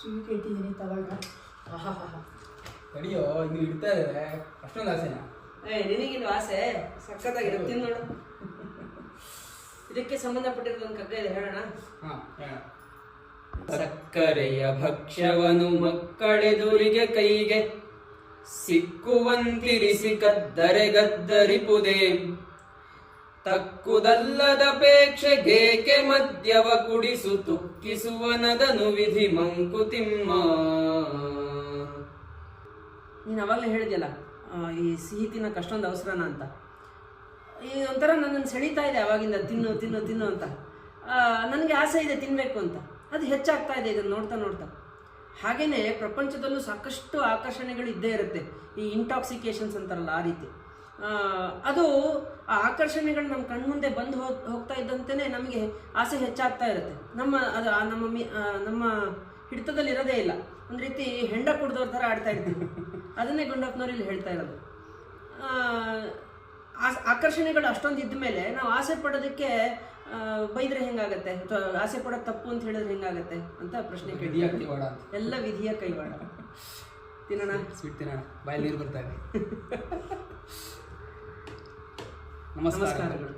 Sweet ಇಟ್ಟಿದ್ದೀನಿ ತವಾಗ. ತಡಿಯೋ, ಇನ್ನು ಇಡ್ತಾ ಇದ್ದಾರೆ. ಅಷ್ಟೊಂದು ಆಸೆನಾ? ನಿನಗಿದು ಆಸೆ ಸಖತ್ತಾಗಿರುತ್ತೆ, ತಿನ್ನು ನೋಡು. ಇದಕ್ಕೆ ಸಂಬಂಧಪಟ್ಟಿರೋದು ಒಂದು ಕಗ್ಗ ಇದೆ, ಹೇಳೋಣ? ಸಕ್ಕರೆಯ ಭಕ್ಷ್ಯವನ್ನು ಮಕ್ಕಳೆದುರಿಗೆ ಕೈಗೆ ಸಿಕ್ಕುವಂತಿರಿಸಿ ಕದ್ದರೆ ಗದ್ದರಿಪುದೇ, ತಕ್ಕುದಲ್ಲದಪೇಕ್ಷೆಗೇಕೆ ಮದ್ಯವ ಕುಡಿಸು ತುಕ್ಕಿಸುವನದನು ವಿಧಿ ಮಂಕುತಿಮ್ಮ. ನೀನು ಅವಾಗಲೇ ಹೇಳಿದ್ಯಲ್ಲ ಈ ಸಿಹಿ ತಿನ್ನೋಕೆ ಅಷ್ಟೊಂದು ಅವಸರನ ಅಂತ. ಈ ಒಂಥರ ನನ್ನನ್ನು ಸೆಳೀತಾ ಇದೆ ಅವಾಗಿಂದ, ತಿನ್ನು ತಿನ್ನು ತಿನ್ನು ಅಂತ. ನನಗೆ ಆಸೆ ಇದೆ ತಿನ್ನಬೇಕು ಅಂತ, ಅದು ಹೆಚ್ಚಾಗ್ತಾ ಇದೆ ಇದನ್ನು ನೋಡ್ತಾ ನೋಡ್ತಾ. ಹಾಗೆಯೇ ಪ್ರಪಂಚದಲ್ಲೂ ಸಾಕಷ್ಟು ಆಕರ್ಷಣೆಗಳು ಇದ್ದೇ ಇರುತ್ತೆ, ಈ ಇಂಟಾಕ್ಸಿಕೇಶನ್ಸ್ ಅಂತಾರಲ್ಲ ಆ ರೀತಿ. ಅದು ಆ ಆಕರ್ಷಣೆಗಳು ನಮ್ಮ ಕಣ್ಮುಂದೆ ಬಂದು ಹೋಗ್ತಾ ಇದ್ದಂತೆಯೇ ನಮಗೆ ಆಸೆ ಹೆಚ್ಚಾಗ್ತಾ ಇರುತ್ತೆ. ಅದು ನಮ್ಮ ಹಿಡಿತದಲ್ಲಿ ಇರೋದೇ ಇಲ್ಲ. ಒಂದು ರೀತಿ ಹೆಂಡ ಕುಡ್ದವ್ರ ಥರ ಆಡ್ತಾ ಇರ್ತೀವಿ. ಅದನ್ನೇ ಗುಂಡಪ್ಪನವ್ರು ಇಲ್ಲಿ ಹೇಳ್ತಾ ಇರೋದು. ಆಕರ್ಷಣೆಗಳು ಅಷ್ಟೊಂದು ಇದ್ದ ಮೇಲೆ ನಾವು ಆಸೆ ಪಡೋದಕ್ಕೆ ಬೈದ್ರೆ ಹೆಂಗಾಗತ್ತೆ, ಅಥವಾ ಆಸೆ ಪಡೋದು ತಪ್ಪು ಅಂತ ಹೇಳಿದ್ರೆ ಹೆಂಗಾಗತ್ತೆ ಅಂತ ಪ್ರಶ್ನೆ ಕೇಳಿ. ಎಲ್ಲ ವಿಧಿಯ ಕೈವಾಡ. ತಿನ್ನೋಣ, ಸ್ವೀಟ್ ತಿನ್ನೋಣ. ಬಾಯಲ್ಲಿ ನೀರು ಬರ್ತಾ ಇದೆ. ನಮಸ್ಕಾರಗಳು.